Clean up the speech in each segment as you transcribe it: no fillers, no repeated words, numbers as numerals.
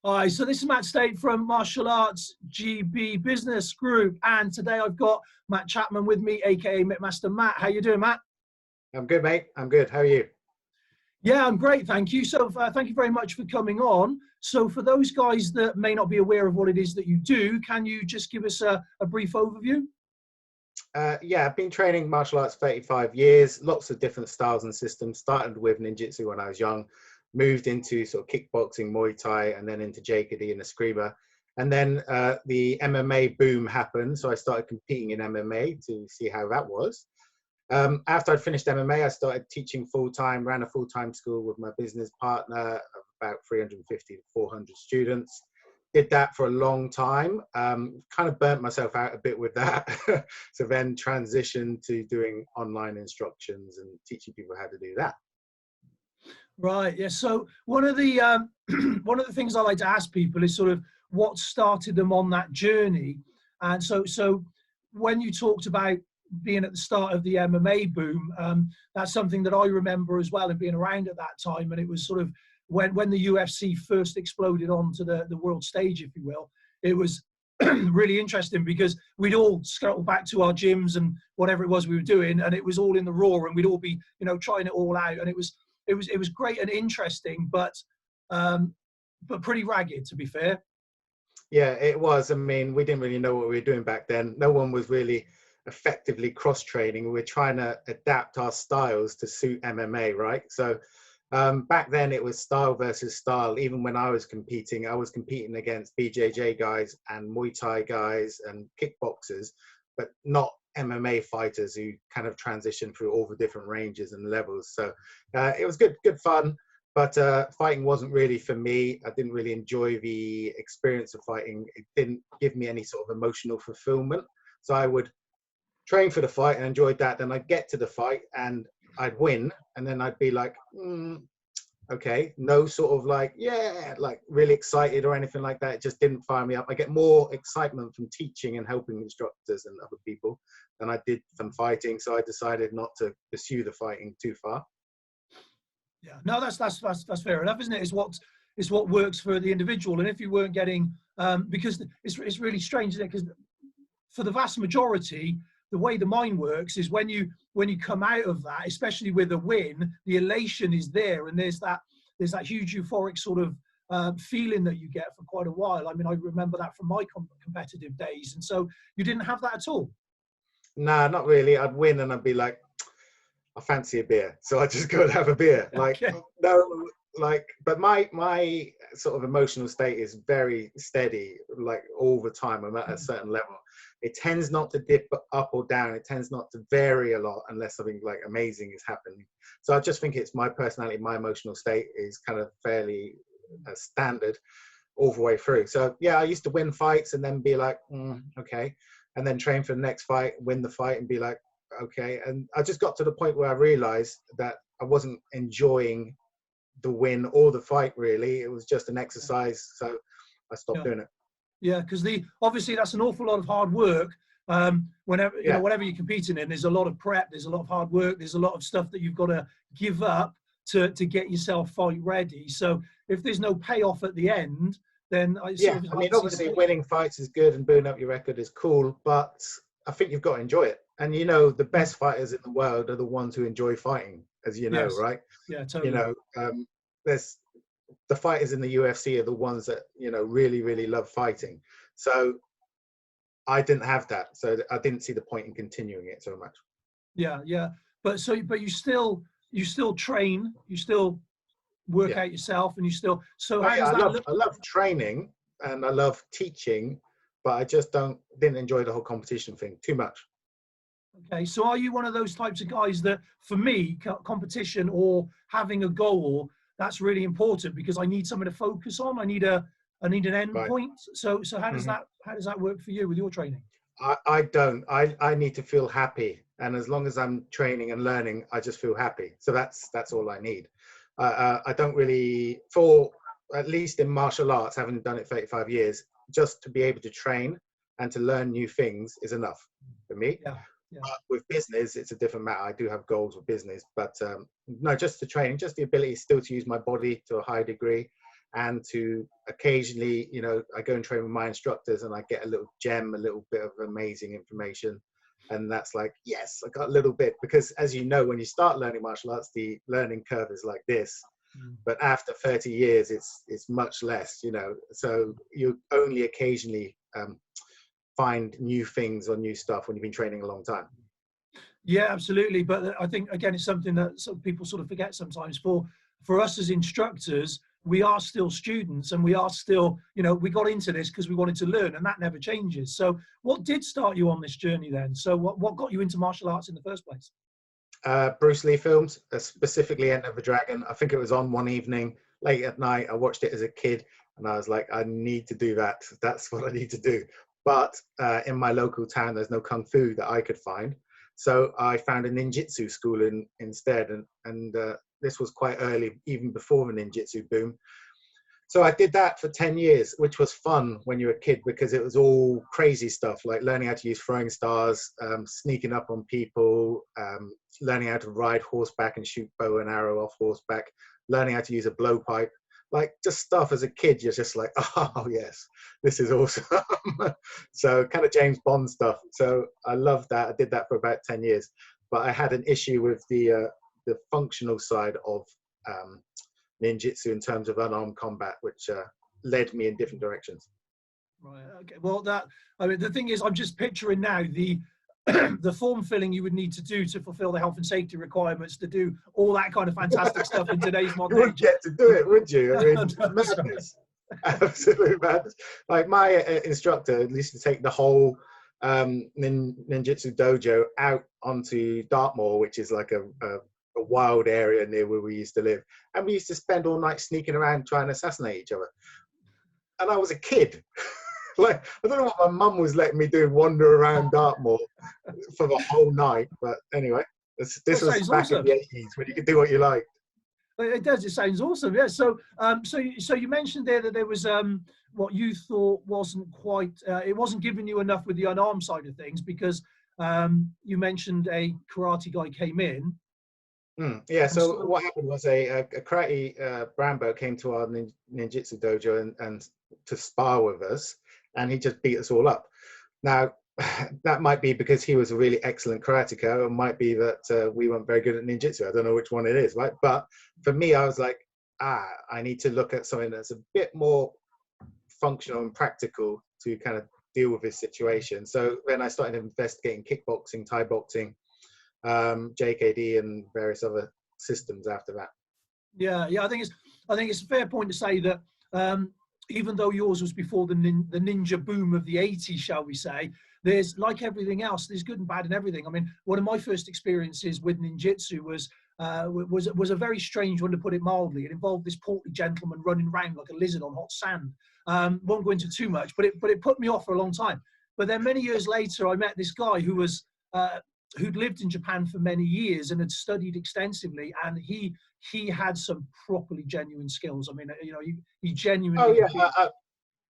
Hi, so this is Matt Stait from Martial Arts GB Business Group, and today I've got Matt Chapman with me, aka Mittmaster Matt. How you doing, Matt? I'm good, mate. I'm good. How are you? Yeah, I'm great, thank you. So thank you very much for coming on. So for those guys that may not be aware of what it is that you do, can you just give us a brief overview? Yeah, I've been training martial arts 35 years, lots of different styles and systems. Started with ninjutsu when I was young, moved into sort of kickboxing, Muay Thai, and then into Jagadi and Eskrima. And then the MMA boom happened, so I started competing in MMA to see how that was. After I'd finished MMA, I started teaching full-time, ran a full-time school with my business partner of about 350 to 400 students. Did that for a long time, kind of burnt myself out a bit with that. So then transitioned to doing online instructions and teaching people how to do that. Right. Yeah. So one of the one of the things I like to ask people is sort of what started them on that journey. And so when you talked about being at the start of the MMA boom, that's something that I remember as well and being around at that time. And it was sort of when the UFC first exploded onto the world stage, if you will. It was really interesting because we'd all scuttle back to our gyms and whatever it was we were doing, and it was all in the raw, and we'd all be trying it all out, and it was great and interesting, but pretty ragged, to be fair. Yeah, it was. I mean, we didn't really know what we were doing back then. No one was really effectively cross-training. We were trying to adapt our styles to suit MMA, right? So back then it was style versus style. Even when I was competing against BJJ guys and Muay Thai guys and kickboxers, but not MMA fighters who kind of transition through all the different ranges and levels. So it was good fun. But fighting wasn't really for me. I didn't really enjoy the experience of fighting. It didn't give me any sort of emotional fulfillment. So I would train for the fight and enjoyed that. Then I'd get to the fight and I'd win. And then I'd be like, okay, no sort of like, yeah, like really excited or anything like that. It just didn't fire me up. I get more excitement from teaching and helping instructors and other people than I did from fighting. So I decided not to pursue the fighting too far. Yeah, no, that's fair enough, isn't it? It's what works for the individual, and if you weren't getting, because it's really strange, isn't it? Because for the vast majority, the way the mind works is when you come out of that, especially with a win, the elation is there, and there's that huge euphoric sort of feeling that you get for quite a while. I mean, I remember that from my competitive days, and so you didn't have that at all. Nah, not really. I'd win and I'd be like, I fancy a beer, so I just go and have a beer. Like Okay. no, like, but my sort of emotional state is very steady, like all the time. I'm at a certain level. It tends not to dip up or down. It tends not to vary a lot unless something like amazing is happening. So I just think it's my personality, my emotional state is kind of fairly standard all the way through. So yeah, I used to win fights and then be like, okay, and then train for the next fight, win the fight, and be like, okay. And I just got to the point where I realized that I wasn't enjoying the win or the fight really. It was just an exercise, so I stopped Yeah. doing it. Yeah, because obviously that's an awful lot of hard work. Whenever Yeah, whatever you're competing in, there's a lot of prep, there's a lot of hard work, there's a lot of stuff that you've got to give up to get yourself fight ready. So if there's no payoff at the end, then it's yeah. sort of I hard mean, to see the obviously point. winning fights is good and building up your record is cool, but I think you've got to enjoy it. And the best fighters in the world are the ones who enjoy fighting, as you know, Yes. right? Yeah, You totally. know, there's the fighters in the UFC are the ones that really really love fighting. So I didn't have that, so I didn't see the point in continuing it so much. Yeah, yeah. But you still train, you still work Yeah. out yourself, and you still. So Oh how yeah, does I that love look? I love training and I love teaching, but I just didn't enjoy the whole competition thing too much. Okay, so are you one of those types of guys that, for me, competition or having a goal, that's really important because I need something to focus on. I need an end Right. point. So how does hmm that work for you with your training? I don't. I need to feel happy, and as long as I'm training and learning, I just feel happy. So that's all I need. I don't really, for at least in martial arts, having done it 35 years, just to be able to train and to learn new things is enough for me. Yeah, yeah, But with business, it's a different matter. I do have goals with business, but no, just the training, just the ability still to use my body to a high degree, and to occasionally, I go and train with my instructors and I get a little gem, a little bit of amazing information. And that's like, yes, I got a little bit, because as you know, when you start learning martial arts, the learning curve is like this. But after 30 years, it's much less, so you only occasionally find new things or new stuff when you've been training a long time. Yeah, absolutely. But I think, again, it's something that people sort of forget sometimes. For us as instructors, we are still students, and we are still, we got into this because we wanted to learn, and that never changes. So what did start you on this journey then? So what got you into martial arts in the first place? Bruce Lee films, specifically Enter the Dragon. I think it was on one evening late at night. I watched it as a kid and I was like, I need to do that. That's what I need to do. But in my local town, there's no Kung Fu that I could find. So I found a ninjutsu school instead. And this was quite early, even before the ninjutsu boom. So I did that for 10 years, which was fun when you were a kid, because it was all crazy stuff, like learning how to use throwing stars, sneaking up on people, learning how to ride horseback and shoot bow and arrow off horseback, learning how to use a blowpipe, like just stuff as a kid. You're just like, oh yes, this is awesome. So kind of James Bond stuff. So I loved that. I did that for about 10 years, but I had an issue with the functional side of ninjutsu in terms of unarmed combat, which led me in different directions. Right. Okay. Well, the thing is, I'm just picturing now the the form filling you would need to do to fulfill the health and safety requirements, to do all that kind of fantastic stuff in today's modern age. You wouldn't get to do it, would you? I mean, madness. Absolute madness. Like my instructor used to take the whole ninjutsu dojo out onto Dartmoor, which is like a wild area near where we used to live, and we used to spend all night sneaking around trying to assassinate each other. And I was a kid. Like, I don't know what my mum was letting me do, wander around Dartmoor for the whole night. But anyway, this was back in the 80s when you could do what you liked. It does. It sounds awesome. Yeah. So you mentioned there that there was what you thought wasn't quite. It wasn't giving you enough with the unarmed side of things, because you mentioned a karate guy came in. Yeah, so what happened was a karate brown belt came to our ninjutsu dojo and to spar with us, and he just beat us all up. Now, that might be because he was a really excellent karateka, or it might be that we weren't very good at ninjutsu. I don't know which one it is, right? But for me, I was like, I need to look at something that's a bit more functional and practical to kind of deal with this situation. So then I started investigating kickboxing, Thai boxing, JKD, and various other systems after that. Yeah, I think it's a fair point to say that even though yours was before the ninja boom of the 80s, shall we say, there's, like everything else, there's good and bad in everything. I mean, one of my first experiences with ninjutsu was a very strange one, to put it mildly. It involved this portly gentleman running around like a lizard on hot sand. Won't go into too much, but it put me off for a long time. But then many years later, I met this guy who was who'd lived in Japan for many years and had studied extensively, and he had some properly genuine skills. I mean, he genuinely. Oh yeah,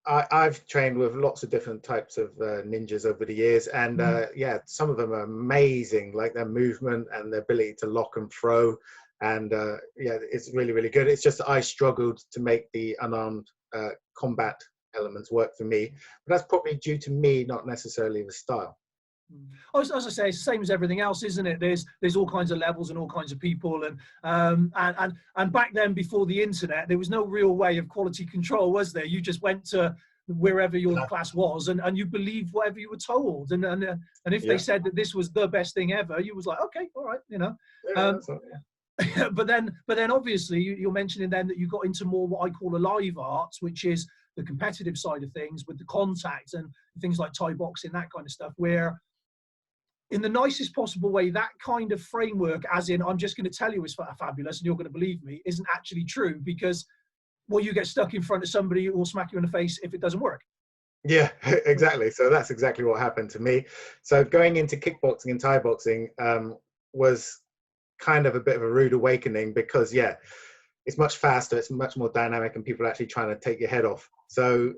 I've trained with lots of different types of ninjas over the years, and yeah, some of them are amazing, like their movement and their ability to lock and throw, and yeah, it's really, really good. It's just that I struggled to make the unarmed combat elements work for me, but that's probably due to me, not necessarily the style. As I say, it's the same as everything else, isn't it? There's all kinds of levels and all kinds of people, and back then, before the internet, there was no real way of quality control, was there? You just went to wherever your class was, and you believed whatever you were told, and if they said that this was the best thing ever, you was like, okay, all right, but then obviously you're mentioning then that you got into more what I call alive arts, which is the competitive side of things with the contact and things like Thai boxing, that kind of stuff, where in the nicest possible way, that kind of framework, as in, I'm just going to tell you it's fabulous and you're going to believe me, isn't actually true, because, well, you get stuck in front of somebody who will smack you in the face if it doesn't work. Yeah, exactly. So that's exactly what happened to me. So going into kickboxing and Thai boxing was kind of a bit of a rude awakening, because, yeah, it's much faster, it's much more dynamic, and people are actually trying to take your head off. So,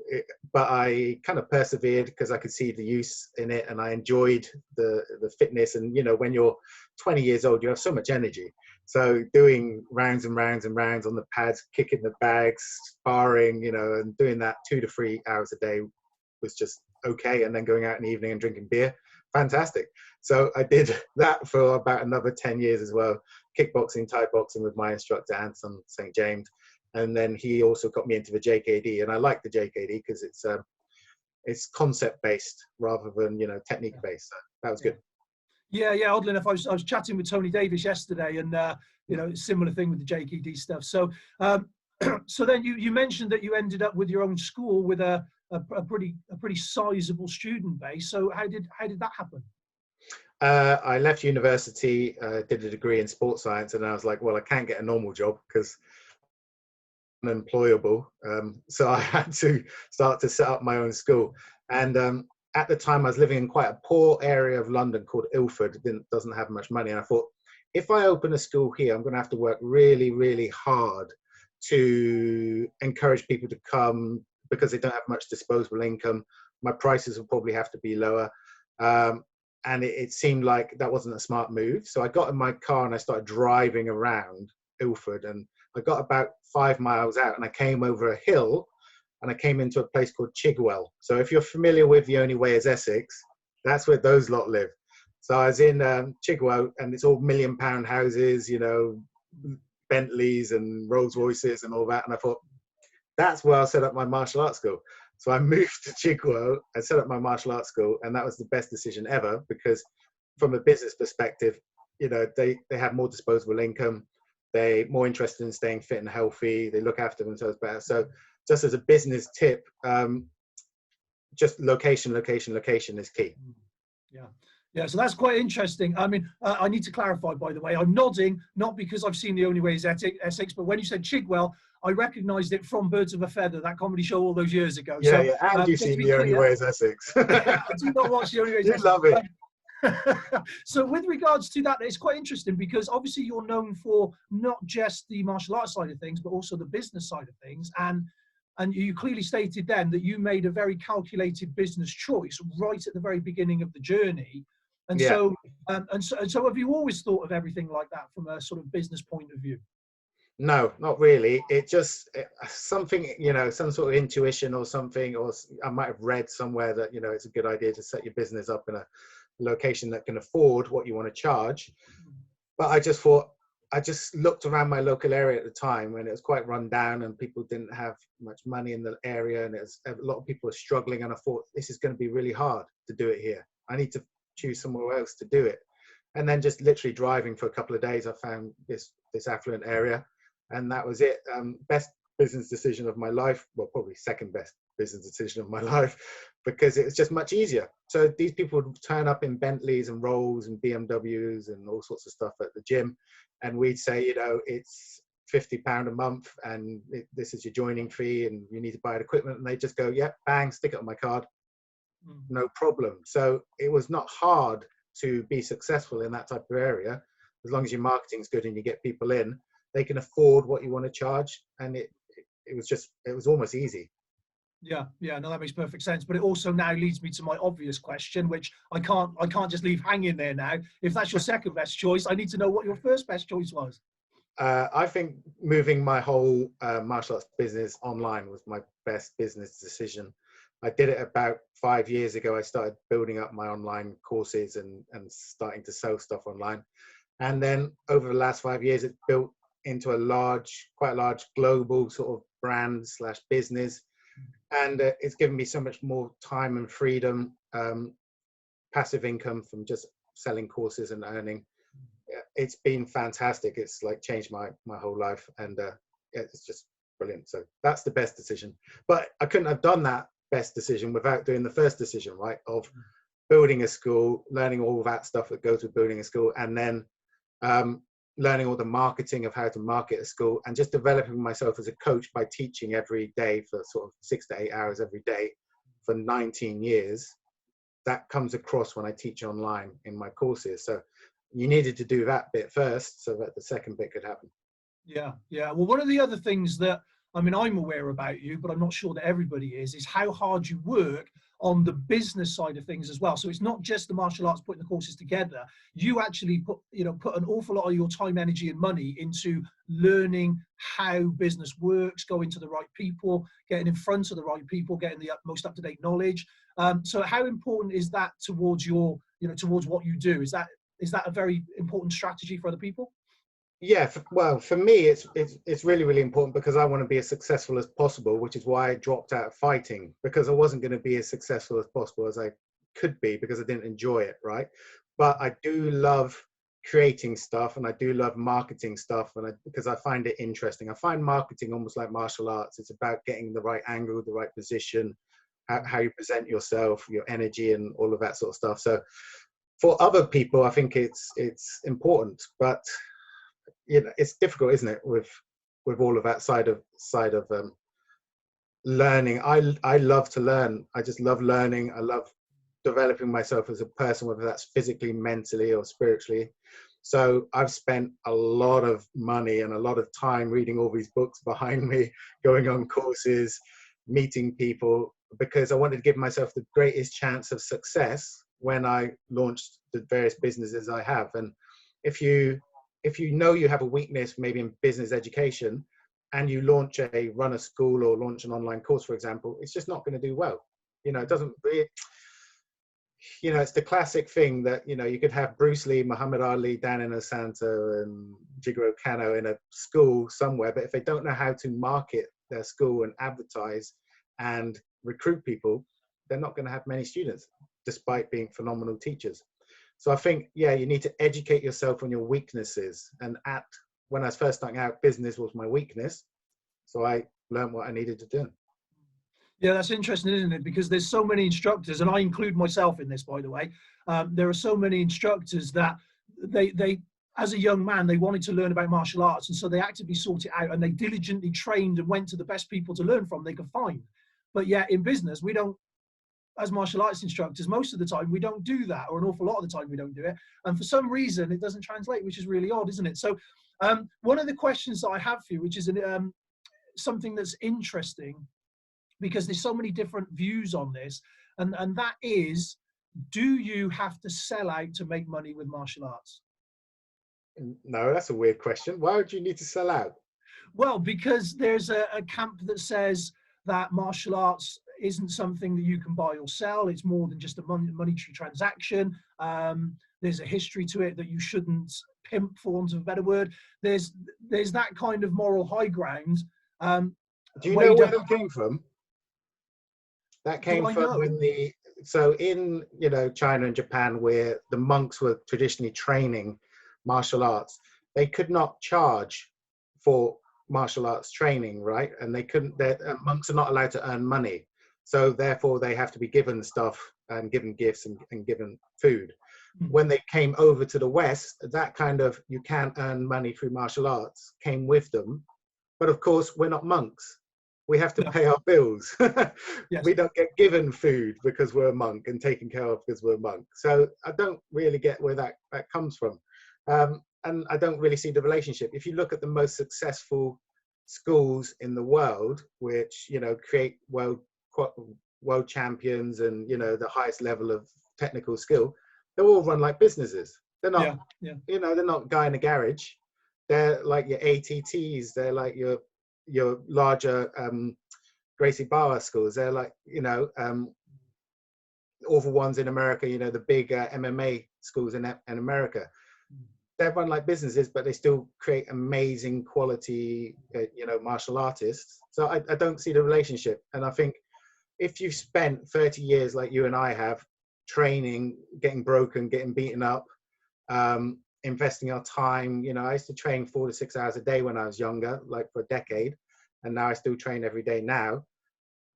but I kind of persevered because I could see the use in it, and I enjoyed the fitness. And, when you're 20 years old, you have so much energy. So doing rounds and rounds and rounds on the pads, kicking the bags, sparring, you know, and doing that 2 to 3 hours a day was just okay. And then going out in the evening and drinking beer, fantastic. So I did that for about another 10 years as well. Kickboxing, Thai boxing with my instructor, Anson St. James. And then he also got me into the JKD. And I like the JKD because it's concept based rather than, you know, technique based. So that was good. Yeah, yeah. Oddly enough, I was chatting with Tony Davis yesterday, and you know, similar thing with the JKD stuff. So, so then you mentioned that you ended up with your own school with a pretty sizable student base. So how did that happen? I left university, did a degree in sports science, and I was like, well, I can't get a normal job because I'm unemployable. So I had to start to set up my own school. And at the time, I was living in quite a poor area of London called Ilford. It doesn't have much money. And I thought, if I open a school here, I'm going to have to work really, really hard to encourage people to come because they don't have much disposable income. My prices will probably have to be lower. And it seemed like that wasn't a smart move. So I got in my car and I started driving around Ilford. And I got about 5 miles out and I came over a hill and I came into a place called Chigwell. So if you're familiar with The Only Way is Essex, that's where those lot live. So I was in Chigwell, and it's all £1 million houses, you know, Bentleys and Rolls Royces and all that. And I thought, that's where I'll set up my martial arts school. So I moved to Chigwell and set up my martial arts school. And that was the best decision ever because from a business perspective, you know, they have more disposable income. They're more interested in staying fit and healthy. They look after themselves better. So just as a business tip, just location is key. Yeah. Yeah, so that's quite interesting. I mean, I need to clarify, by the way, I'm nodding, not because I've seen The Only Way is Essex, but when you said Chigwell, I recognised it from Birds of a Feather, that comedy show all those years ago. Yeah, so, yeah, and you've seen The Only Way is Essex. I do not watch The Only Way is Essex. You love it. So with regards to that, it's quite interesting because obviously you're known for not just the martial arts side of things, but also the business side of things. And you clearly stated then that you made a very calculated business choice right at the very beginning of the journey. And Yeah. So have you always thought of everything like that from a sort of business point of view? No, not really. It just something, you know, some sort of intuition or something, or I might have read somewhere that, you know, it's a good idea to set your business up in a location that can afford what you want to charge. But I just thought, I just looked around my local area at the time and it was quite run down and people didn't have much money in the area and a lot of people were struggling. And I thought, this is going to be really hard to do it here. I need to choose somewhere else to do it. And then just literally driving for a couple of days, I found this affluent area. And that was it. Best business decision of my life. Well, probably second best business decision of my life because it was just much easier. So these people would turn up in Bentleys and Rolls and BMWs and all sorts of stuff at the gym. And we'd say, you know, it's £50 a month and this is your joining fee and you need to buy equipment. And they just go, yeah, bang, stick it on my card. No problem. So it was not hard to be successful in that type of area. As long as your marketing's good and you get people in, they can afford what you want to charge. And it was almost easy. Yeah, no, that makes perfect sense. But it also now leads me to my obvious question, which I can't just leave hanging there now. If that's your second best choice, I need to know what your first best choice was. I think moving my whole martial arts business online was my best business decision. I did it about 5 years ago. I started building up my online courses and starting to sell stuff online. And then over the last 5 years, it's built into quite a large global sort of brand / business. And it's given me so much more time and freedom, passive income from just selling courses and earning. It's been fantastic. It's like changed my whole life. And it's just brilliant. So that's the best decision. But I couldn't have done that best decision without doing the first decision, right? Of building a school, learning all that stuff that goes with building a school, and then learning all the marketing of how to market a school, and just developing myself as a coach by teaching every day for sort of 6 to 8 hours every day for 19 years. That comes across when I teach online in my courses. So you needed to do that bit first so that the second bit could happen. Yeah. Well, one of the other things that, I mean, I'm aware about you, but I'm not sure that everybody is how hard you work on the business side of things as well. So it's not just the martial arts putting the courses together. You actually put an awful lot of your time, energy, and money into learning how business works, going to the right people, getting in front of the right people, getting the most up-to-date knowledge. So how important is that towards towards what you do? Is that a very important strategy for other people? Yeah, well, for me, it's really, really important because I want to be as successful as possible, which is why I dropped out of fighting, because I wasn't going to be as successful as possible as I could be because I didn't enjoy it, right? But I do love creating stuff, and I do love marketing stuff, because I find it interesting. I find marketing almost like martial arts. It's about getting the right angle, the right position, how you present yourself, your energy, and all of that sort of stuff. So for other people, I think it's important, but it's difficult, isn't it, with all of that side of learning. I love to learn. I just love learning. I love developing myself as a person, whether that's physically, mentally, or spiritually. So I've spent a lot of money and a lot of time reading all these books behind me, going on courses, meeting people, because I wanted to give myself the greatest chance of success when I launched the various businesses I have. And if you know you have a weakness, maybe in business education, and you run a school or launch an online course, for example, it's just not going to do well. It doesn't really, it's the classic thing that, you could have Bruce Lee, Muhammad Ali, Dan Inosanto, and Jigoro Kano in a school somewhere, but if they don't know how to market their school and advertise and recruit people, they're not going to have many students, despite being phenomenal teachers. So I think, you need to educate yourself on your weaknesses. And when I was first starting out, business was my weakness. So I learned what I needed to do. Yeah, that's interesting, isn't it? Because there's so many instructors, and I include myself in this, by the way. There are so many instructors that they, as a young man, they wanted to learn about martial arts. And so they actively sought it out, and they diligently trained and went to the best people to learn from they could find. But yet in business, we don't, as martial arts instructors, most of the time we don't do that, or an awful lot of the time we don't do it. And for some reason, it doesn't translate, which is really odd, isn't it? So one of the questions that I have for you, which is something that's interesting, because there's so many different views on this, and that is, do you have to sell out to make money with martial arts? No, that's a weird question. Why would you need to sell out? Well, because there's a camp that says that martial arts isn't something that you can buy or sell. It's more than just a monetary transaction. There's a history to it that you shouldn't pimp, for want of a better word. There's that kind of moral high ground. Do you know where that came from? That came from in China and Japan, where the monks were traditionally training martial arts. They could not charge for martial arts training, right? And they couldn't. Monks are not allowed to earn money, so therefore they have to be given stuff and given gifts and given food. When they came over to the West, that kind of you can't earn money through martial arts came with them. But of course, we're not monks. We have to pay our bills. Yes. We don't get given food because we're a monk and taken care of because we're a monk. So I don't really get where that comes from. And I don't really see the relationship. If you look at the most successful schools in the world, which, create world champions and, the highest level of technical skill, they're all run like businesses. They're not, they're not guy in a garage. They're like your ATTs. They're like your larger Gracie Barra schools. They're like, all the ones in America, the big MMA schools in America. They're run like businesses, but they still create amazing quality, martial artists. So I don't see the relationship. And I think if you've spent 30 years like you and I have, training, getting broken, getting beaten up, investing our time, I used to train 4 to 6 hours a day when I was younger, like for a decade. And now I still train every day now.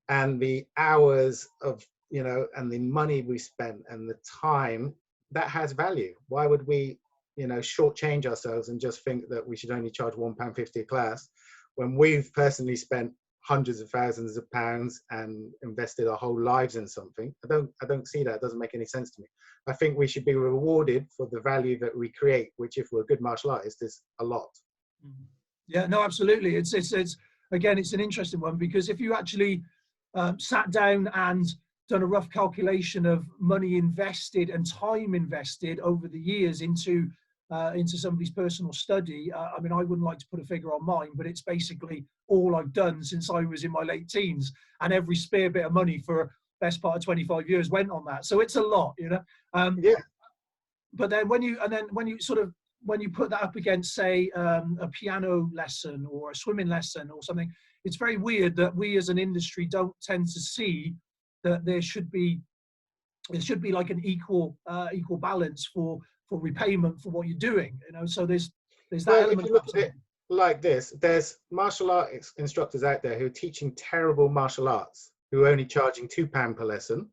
And the hours of, and the money we spent and the time, that has value. Why would we, shortchange ourselves and just think that we should only charge £1.50 a class when we've personally spent hundreds of thousands of pounds and invested our whole lives in something? I don't see that. It doesn't make any sense to me. I think we should be rewarded for the value that we create, which if we're a good martial artist is a lot. Yeah, no, absolutely. It's again, it's an interesting one, because if you actually sat down and done a rough calculation of money invested and time invested over the years into somebody's personal study. I mean, I wouldn't like to put a figure on mine, but it's basically all I've done since I was in my late teens, and every spare bit of money for best part of 25 years went on that. So it's a lot, you know. Yeah. But then when you put that up against, say, a piano lesson or a swimming lesson or something, it's very weird that we as an industry don't tend to see that there should be like an equal balance for repayment for what you're doing, you know. So there's that Well, element if you look of at it like this, there's martial arts instructors out there who are teaching terrible martial arts, who are only charging £2 per lesson.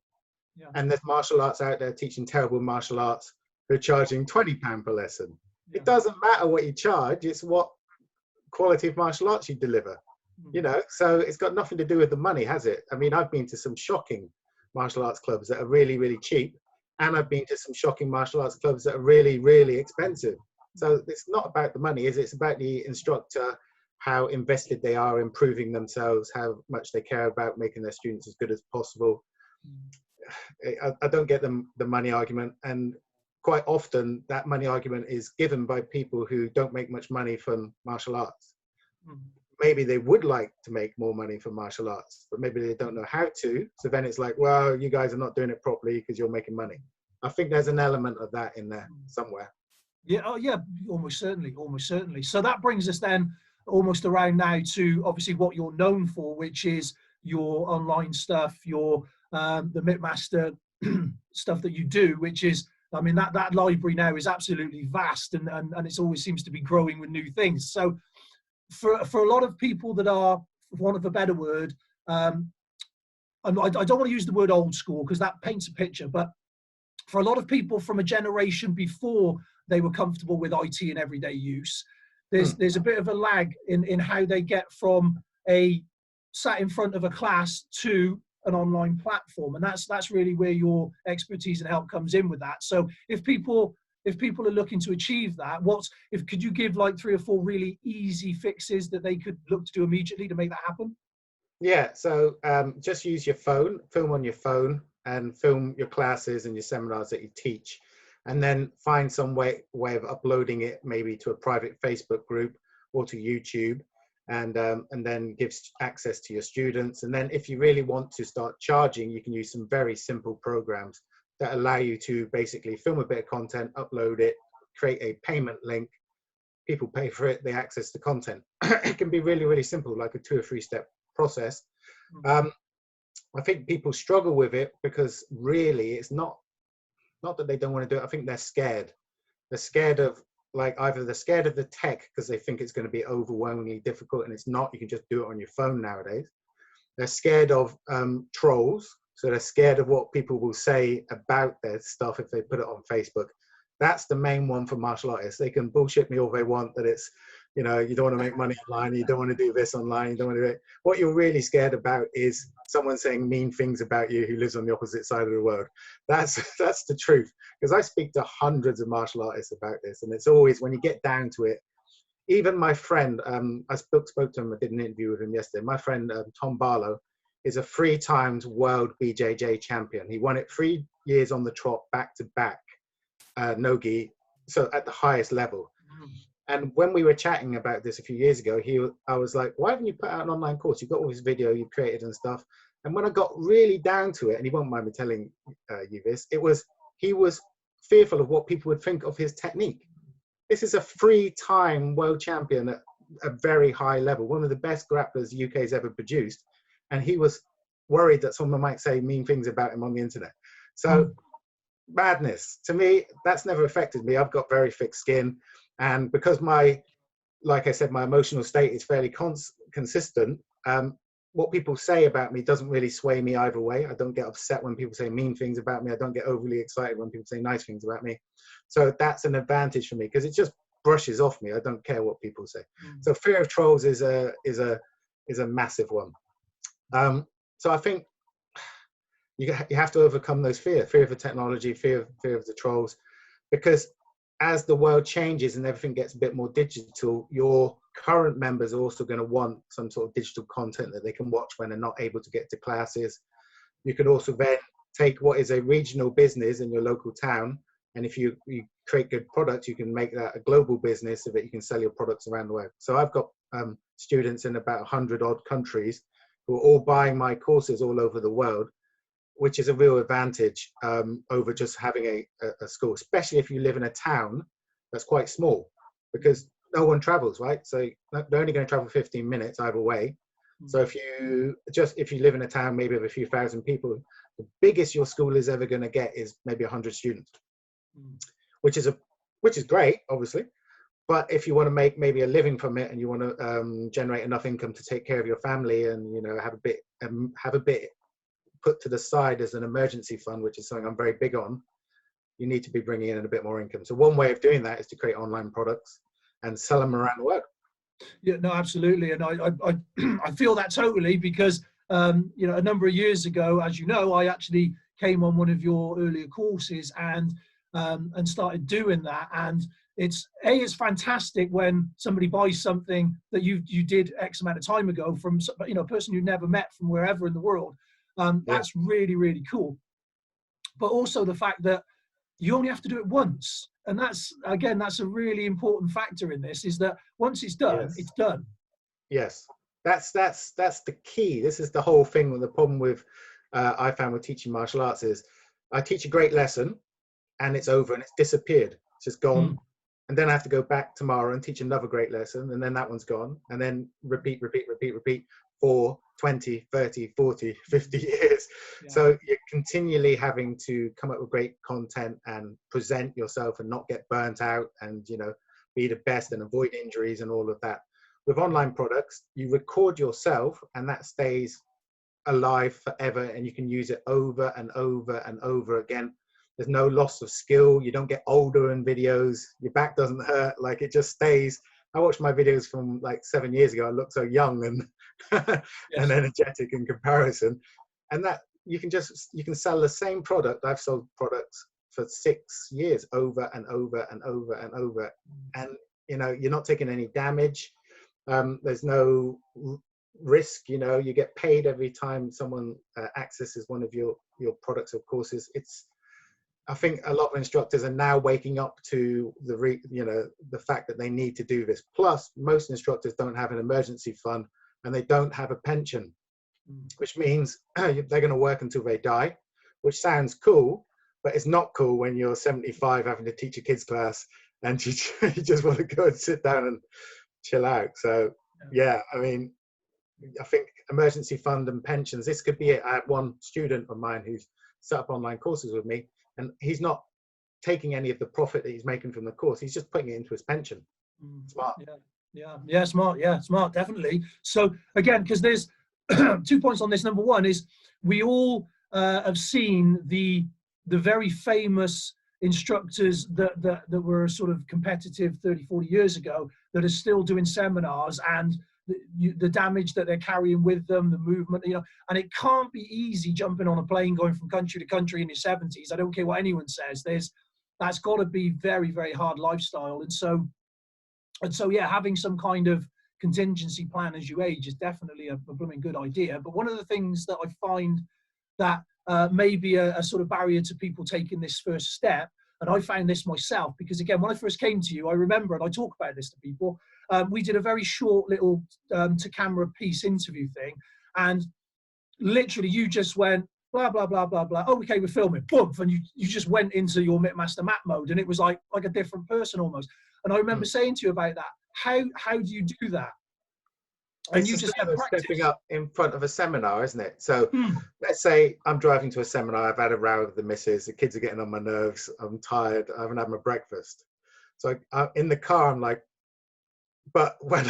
yeah. And there's martial arts out there teaching terrible martial arts who are charging £20 per lesson. Yeah. It doesn't matter what you charge, it's what quality of martial arts you deliver. You know, so it's got nothing to do with the money, has it? I mean, I've been to some shocking martial arts clubs that are really, really cheap, and I've been to some shocking martial arts clubs that are really, really expensive. So it's not about the money, is it? It's about the instructor, how invested they are in improving themselves, how much they care about making their students as good as possible. I don't get the money argument, and quite often that money argument is given by people who don't make much money from martial arts. Maybe they would like to make more money from martial arts, but maybe they don't know how to. So then it's like, well, you guys are not doing it properly because you're making money. I think there's an element of that in there somewhere. Yeah, oh yeah, almost certainly, almost certainly. So that brings us then almost around now to obviously what you're known for, which is your online stuff, your the Mittmaster stuff that you do, which is, I mean, that library now is absolutely vast, and it always seems to be growing with new things. So for a lot of people that are, for want of a better word, I don't want to use the word old school because that paints a picture, but for a lot of people from a generation before they were comfortable with IT and everyday use, there's a bit of a lag in how they get from a sat in front of a class to an online platform, and that's really where your expertise and help comes in with that. So if people are looking to achieve that, could you give like 3 or 4 really easy fixes that they could look to do immediately to make that happen? Yeah, so just use your phone, film on your phone, and film your classes and your seminars that you teach, and then find some way of uploading it, maybe to a private Facebook group or to YouTube, and then gives access to your students. And then if you really want to start charging, you can use some very simple programs that allow you to basically film a bit of content, upload it, create a payment link. People pay for it, they access the content. It can be really, really simple, like a 2 or 3 step process. I think people struggle with it because really it's not that they don't want to do it. I think they're scared. They're scared of, like, either they're scared of the tech because they think it's going to be overwhelmingly difficult, and it's not. You can just do it on your phone nowadays. They're scared of trolls. So they're scared of what people will say about their stuff if they put it on Facebook. That's the main one for martial artists. They can bullshit me all they want that it's, you know, you don't want to make money online, you don't want to do this online, you don't want to do it. What you're really scared about is someone saying mean things about you who lives on the opposite side of the world. That's the truth. Because I speak to hundreds of martial artists about this, and it's always, when you get down to it, even my friend, I spoke to him, I did an interview with him yesterday. My friend, Tom Barlow, is a 3 times world BJJ champion. He won it 3 years on the trot, back to back, no-gi, so at the highest level. And when we were chatting about this a few years ago, I was like, why haven't you put out an online course? You've got all this video you've created and stuff. And when I got really down to it, and he won't mind me telling you this, he was fearful of what people would think of his technique. This is a 3-time world champion at a very high level, one of the best grapplers the UK has ever produced. And he was worried that someone might say mean things about him on the internet. So madness. To me, that's never affected me. I've got very thick skin. And because like I said, my emotional state is fairly consistent, what people say about me doesn't really sway me either way. I don't get upset when people say mean things about me. I don't get overly excited when people say nice things about me. So that's an advantage for me because it just brushes off me. I don't care what people say. So fear of trolls is a massive one. So I think you have to overcome those fear of the technology, fear of the trolls, because as the world changes and everything gets a bit more digital, your current members are also going to want some sort of digital content that they can watch when they're not able to get to classes. You can also then take what is a regional business in your local town, and if you create good products, you can make that a global business so that you can sell your products around the world. So I've got students in about 100 odd countries who are all buying my courses all over the world, which is a real advantage over just having a school, especially if you live in a town that's quite small, because no one travels, right? So they're only going to travel 15 minutes either way. So if you live in a town maybe of a few thousand people, the biggest your school is ever going to get is maybe 100 students, which is great, obviously. But if you want to make maybe a living from it, and you want to generate enough income to take care of your family, and have a bit put to the side as an emergency fund, which is something I'm very big on, you need to be bringing in a bit more income. So one way of doing that is to create online products and sell them around the world. Yeah, no, absolutely. And I feel that totally, because, a number of years ago, as you know, I actually came on one of your earlier courses and started doing that. And it's fantastic when somebody buys something that you did X amount of time ago from, a person you never met from wherever in the world. That's really, really cool. But also the fact that you only have to do it once. And that's a really important factor in this, is that once it's done, it's done. Yes, that's the key. This is the whole thing. The problem with I found with teaching martial arts is I teach a great lesson and it's over and it's disappeared. It's just gone. And then I have to go back tomorrow and teach another great lesson, and then that one's gone, and then repeat for 20, 30, 40, 50 years. So you're continually having to come up with great content and present yourself and not get burnt out, and be the best and avoid injuries and all of that. With online products, you record yourself and that stays alive forever, and you can use it over and over and over again. There's no loss of skill. You don't get older in videos. Your back doesn't hurt. Like, it just stays. I watched my videos from like 7 years ago. I look so young and and energetic in comparison. And that you can sell the same product. I've sold products for 6 years over and over and over and over. And you're not taking any damage. There's no risk. You get paid every time someone accesses one of your products or courses. I think a lot of instructors are now waking up to the fact that they need to do this. Plus, most instructors don't have an emergency fund, and they don't have a pension, which means they're going to work until they die, which sounds cool, but it's not cool when you're 75 having to teach a kids class and you just want to go and sit down and chill out. So I think emergency fund and pensions, this could be it. I had one student of mine who's set up online courses with me, and he's not taking any of the profit that he's making from the course. He's just putting it into his pension. Smart. Smart, definitely. So again, because there's 2 points on this. Number one is we all have seen the very famous instructors that were sort of competitive 30, 40 years ago that are still doing seminars, and the damage that they're carrying with them, the movement, and it can't be easy jumping on a plane going from country to country in your 70s. I don't care what anyone says. That's got to be very, very hard lifestyle. And so having some kind of contingency plan as you age is definitely a blooming good idea. But one of the things that I find that may be a sort of barrier to people taking this first step, and I found this myself, because again, when I first came to you, I remember, and I talk about this to people, we did a very short little to camera piece interview thing, and literally you just went blah blah blah blah blah. Oh, okay, we're filming. Boom, and you just went into your Mittmaster Matt mode, and it was like a different person almost. And I remember saying to you about that. How do you do that? And you just stepping up in front of a seminar, isn't it? So let's say I'm driving to a seminar. I've had a row with the missus. The kids are getting on my nerves. I'm tired. I haven't had my breakfast. So in the car, I'm like, but when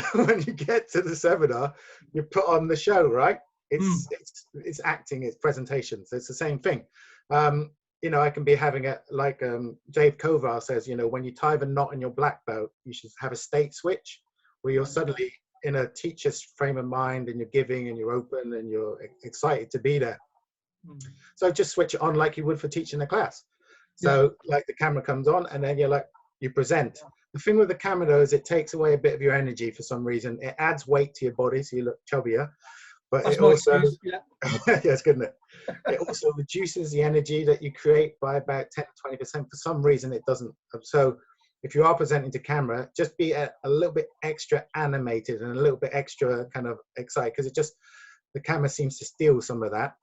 you get to the seminar, you put on the show, right? It's acting, it's presentations. It's the same thing. I can be having Dave Kovar says, when you tie the knot in your black belt, you should have a state switch where you're suddenly in a teacher's frame of mind, and you're giving and you're open and you're excited to be there. So just switch it on like you would for teaching a class. So like the camera comes on, and then you present. The thing with the camera though is it takes away a bit of your energy for some reason. It adds weight to your body, so you look chubbier. but That's it my also, excuse. Yeah. yeah, it's good, isn't it? It also reduces the energy that you create by about 10 to 20%. For some reason, it doesn't. So if you are presenting to camera, just be a little bit extra animated and a little bit extra kind of excited, because it just, the camera seems to steal some of that.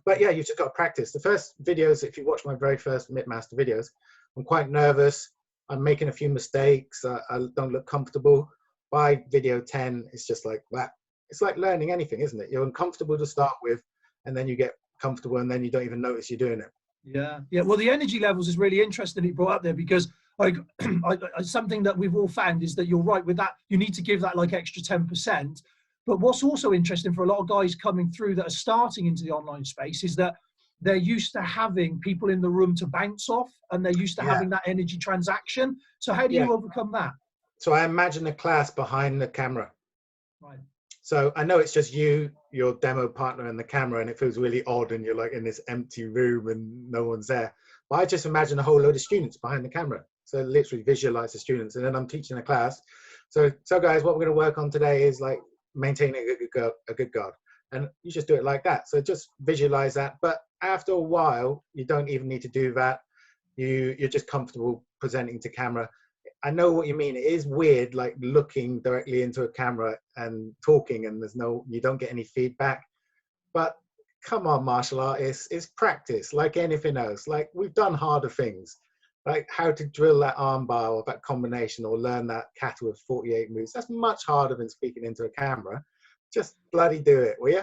But yeah, you've just got to practice. The first videos, if you watch my very first Mittmaster videos, I'm quite nervous. I'm making a few mistakes. I don't look comfortable. By video 10, it's just like that. It's like learning anything, isn't it? You're uncomfortable to start with, and then you get comfortable, and then you don't even notice you're doing it. Yeah, yeah. Well, the energy levels is really interesting that you brought up there, because something that we've all found is that you're right with that. You need to give that like extra 10%. But what's also interesting for a lot of guys coming through that are starting into the online space is that they're used to having people in the room to bounce off, and they're used to having that energy transaction. So how do you overcome that? So I imagine a class behind the camera. Right. So I know it's just you, your demo partner, and the camera, and it feels really odd, and you're like in this empty room and no one's there. But I just imagine a whole load of students behind the camera. So literally visualize the students, and then I'm teaching a class. So guys, what we're going to work on today is like maintaining a good guard, and you just do it like that. So just visualize that. But after a while, you don't even need to do that. You're just comfortable presenting to camera. I know what you mean. It is weird, like looking directly into a camera and talking, and you don't get any feedback. But come on, martial artists, it's practice like anything else. Like, we've done harder things, like how to drill that arm bar or that combination, or learn that kata with 48 moves. That's much harder than speaking into a camera. Just bloody do it, will you?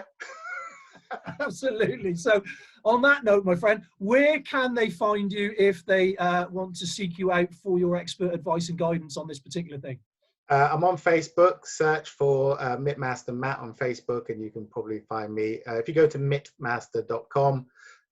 Absolutely. So on that note, my friend, where can they find you if they want to seek you out for your expert advice and guidance on this particular thing? I'm on Facebook. Search for Mittmaster Matt on Facebook, and you can probably find me. If you go to mittmaster.com,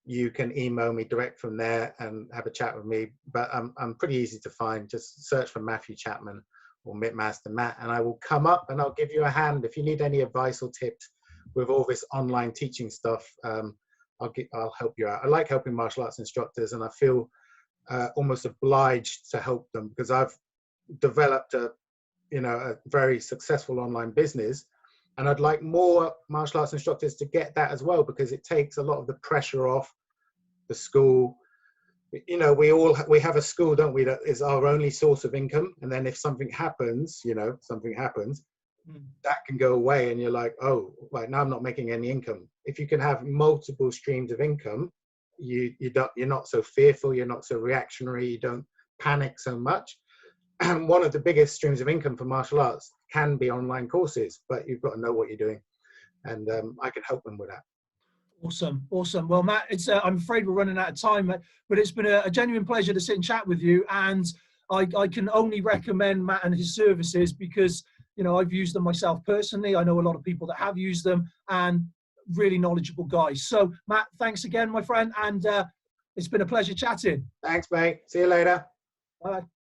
you can email me direct from there and have a chat with me. But I'm pretty easy to find. Just search for Matthew Chapman or Mittmaster Matt, and I will come up and I'll give you a hand. If you need any advice or tips with all this online teaching stuff, I'll help you out. I like helping martial arts instructors, and I feel almost obliged to help them, because I've developed a very successful online business, and I'd like more martial arts instructors to get that as well, because it takes a lot of the pressure off the school. We have a school, don't we, that is our only source of income, and then if something happens, that can go away, and you're like, oh, right, now I'm not making any income. If you can have multiple streams of income, you're not so fearful, you're not so reactionary, you don't panic so much. And one of the biggest streams of income for martial arts can be online courses, but you've got to know what you're doing, and I can help them with that. Awesome, awesome. Well, Matt, I'm afraid we're running out of time, but it's been a genuine pleasure to sit and chat with you, and I can only recommend Matt and his services, because I've used them myself personally. I know a lot of people that have used them, and really knowledgeable guys. So, Matt, thanks again, my friend, and it's been a pleasure chatting. Thanks, mate. See you later. Bye.